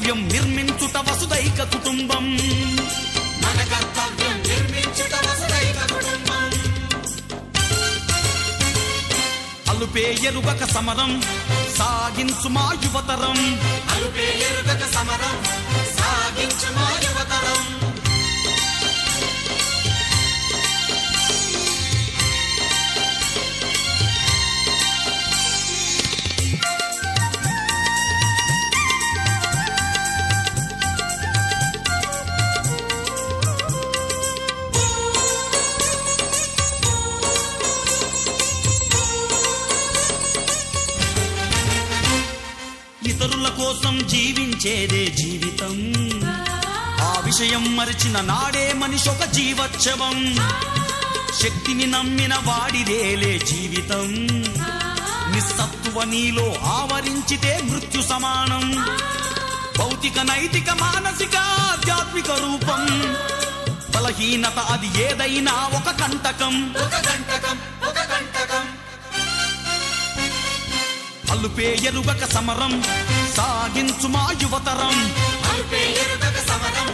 కర్తవ్యం నిర్మించుట వసుదైక కుటుంబం. మన కర్తవ్యం నిర్మించుట వసుదైక కుటుంబం. అలుపే ఎరుగక సమరం సాగించు మా యువతరం. అలుపే ఎరుగక సమరం సాగించు మా యువతరం. ఇతరుల కోసం జీవించేదే జీవితం. ఆ విషయం మరిచిన నాడే మనిషి ఒక జీవోత్సవం. శక్తిని నమ్మిన వాడిదేలే జీవితం. నిస్సత్తువ నీలో ఆవరించితే మృత్యు సమానం. భౌతిక నైతిక మానసిక ఆధ్యాత్మిక రూపం. బలహీనత అది ఏదైనా ఒక కంటకం. అలుపే ఎరుగక సమరం సాగించు మా యువతరం. అలుపే ఎరుగక సమరం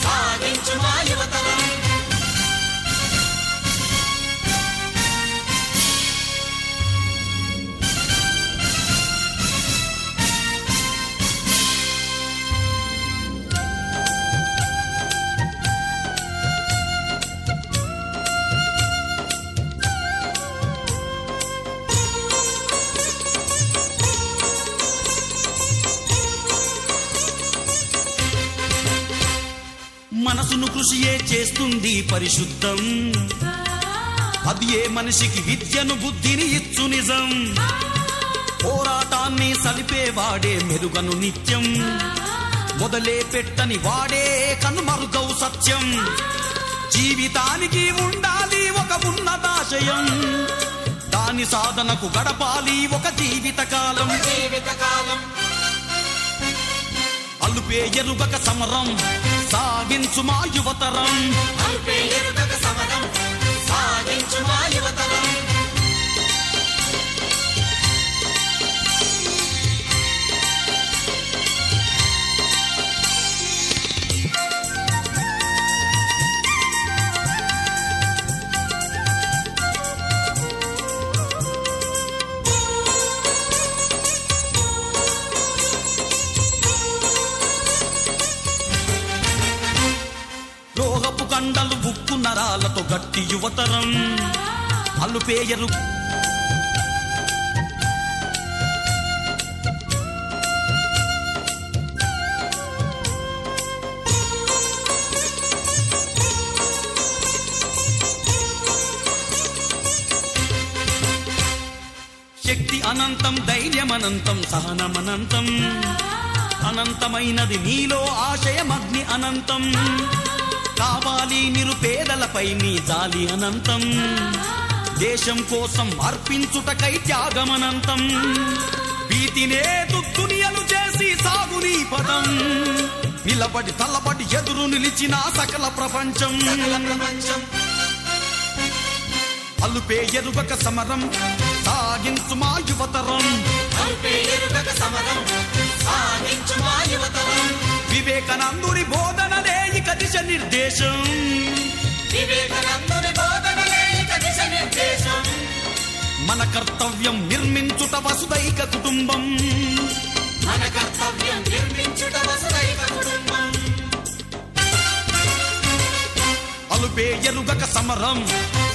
సాగించు మా యువతరం. మనసును కృషియే చేస్తుంది పరిశుద్ధం. అది ఏ మనిషికి విద్యను బుద్ధిని ఇచ్చు నిజం. పోరాటాన్ని సలిపేవాడే మెరుగను నిత్యం. మొదలే పెట్టని వాడే కనుమరుగౌ సత్యం. జీవితానికి ఉండాలి ఒక ఉన్నతాశయం. దాని సాధనకు గడపాలి ఒక జీవితకాలం. అలుపే ఎరుగక సమరం సాగించు మా యువతరం. అలుపే ఎరుగక సమరం సాగించు మా యువతరం. రోగపు కండలు ఉక్కు నరాలతో గట్టి యువతరం. అలుపే ఎరు శక్తి అనంతం, ధైర్యం అనంతం, సహనమనంతం. అనంతమైనది నీలో ఆశయమగ్ని అనంతం. కావాలి నిరుపేదలపై నీ జాలి అనంతం. దేశం కోసం అర్పించుటకై త్యాగమనంతం. వీటినే దునియలు చేసి సాగునీ పదం. నిలబడి తలబడి ఎదురు నిలిచిన సకల ప్రపంచం. అలుపే ఎరుగక సమరం సాగించు మా యువతరం. అలుపే ఎరుగక సమరం సాగించు మా యువతరం. వివేకానందుని బోధనలే ఇక దిశ నిర్దేశం. వివేకానందుని బోధనలే ఇక దిశ నిర్దేశం. మన కర్తవ్యం నిర్మించుట వసుదైక కుటుంబం. మన కర్తవ్యం నిర్మించుట వసుదైక కుటుంబం. అలుపే ఎరుగక సమరం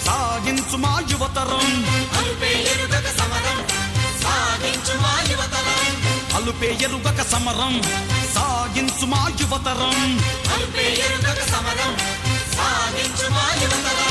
సాగించు మా యువతరం. అలుపే ఎరుగక సమరం సాగించు మా యువతరం. అలుపే ఎరుగక సమరం సాగించు మా యువతరం. అలుపే ఎరుగక సమరం సాగించు మా యువతరం.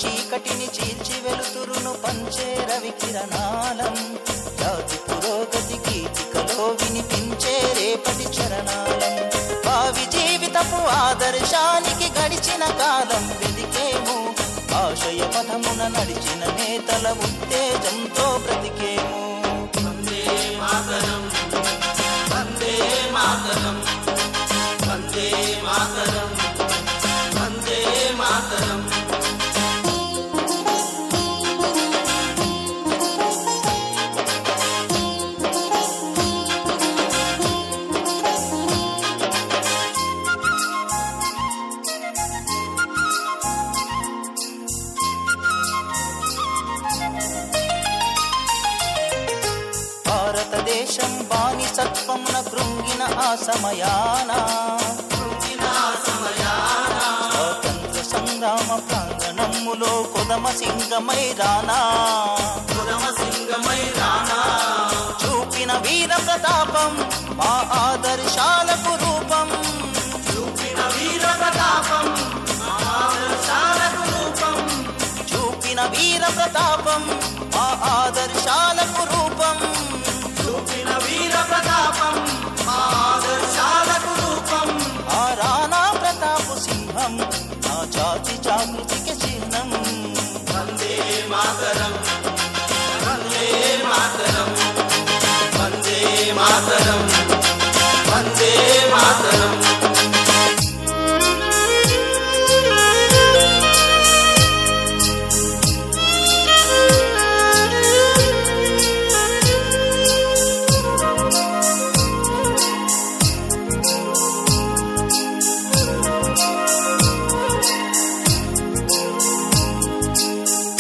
చీకటిని చీల్చి వెలుతురును పంచే రవి కిరణాలం. జాతి పురోగతి గీతికలో విని నడిచిన నేతల ఉత్తేజంతో బ్రతికేము. వందే మాతరం వందే మాతరం వందే మాతరం వందే మాతరం. భారతదేశం బానిసత్వమున కృంగిన ఆ సమయాన స్వాతంత్ర సంగ్రామ ప్రాంగణములో కొదమ సింగమై రానా చూపిన వీర ప్రతాపం మా ఆదర్శాలకు రూపం. చూపిన వీర ప్రతాపం మా ఆదర్శాలకు రూపం. చూపిన వీర ప్రతాపం మా ఆదర్శాలకు రూపం. చూపిన వీర ప్రతాపం మా ఆదర్శాలకు రూపం. ఆ రాణా ప్రతాపు సింహం నా జాతి జాగృతికి చిహ్నం. వందే మాతరం వందే మాతరం వందే మాతరం వందే మాతరం.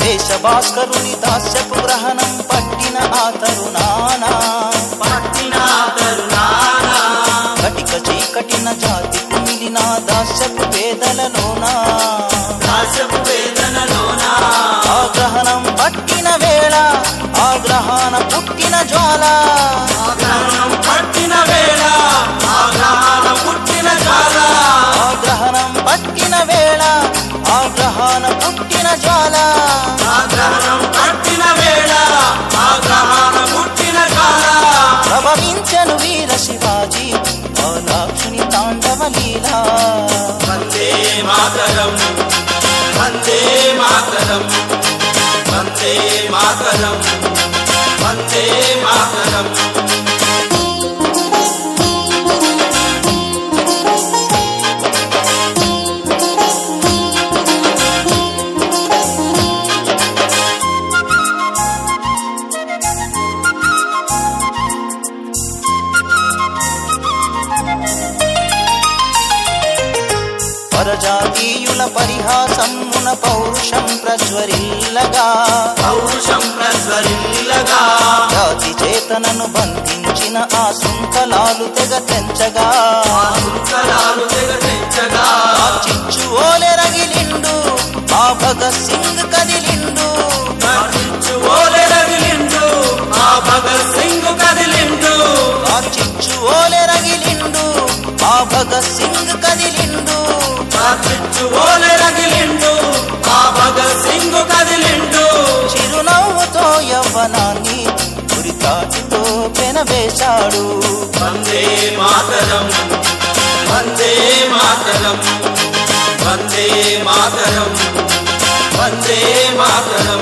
దేశభాస్కరుని దాస్యపు గ్రహణం పట్టిన ఆ తరుణానా కటిక చీకటిన జాతి కుమిలిన దాస్యపు వేదలలోనా ఆ గ్రహణం పట్టిన వేళ ఆ గ్రహణ పుట్టిన జ్వాల. పట్టిన వేళ ఆ గ్రహణ పుట్టిన జ్వాల. ఆ గ్రహణం పట్టిన వేళ ఆ గ్రహణ పుట్టిన జ్వాల. ఆ గ్రహణం పట్టిన వేళ ఆ గ్రహణ పుట్టిన జ్వాల. ప్రభవించను వీర శివాజీ లాక్షుని తాండవ లీలా. వందే మాతరం వందే మాతరం వందే మాతరం వందే మాతరం. పరజాతీయుల పరిహాసమున పౌరుషం ప్రజ్వరిల్లగా జాతి చేతనను బంధించిన ఆ శృంఖలాలు తెగ తెంచగా ఆ చిచ్చు ఓలె రగిలిండు ఆ భగత్ సింగ్ కదిలిండు. ఆ చిచ్చు ఓలె రగిలిండు ఆ భగత్ సింగ్ కదిలిండు. ఆ చిచ్చు ఓలె రగిలిండు ఆ భగత్ సింగ్ కదిలిండు. ఆ చిచ్చు ఓలె రగిలిండు ఆ భగత్ సింగ్ కదిలిండు. చిరునవ్వుతో యవ్వనాన్ని ఉరితాటితో పెనవేశాడు. వందే మాతరం వందే మాతరం వందే మాతరం వందే మాతరం.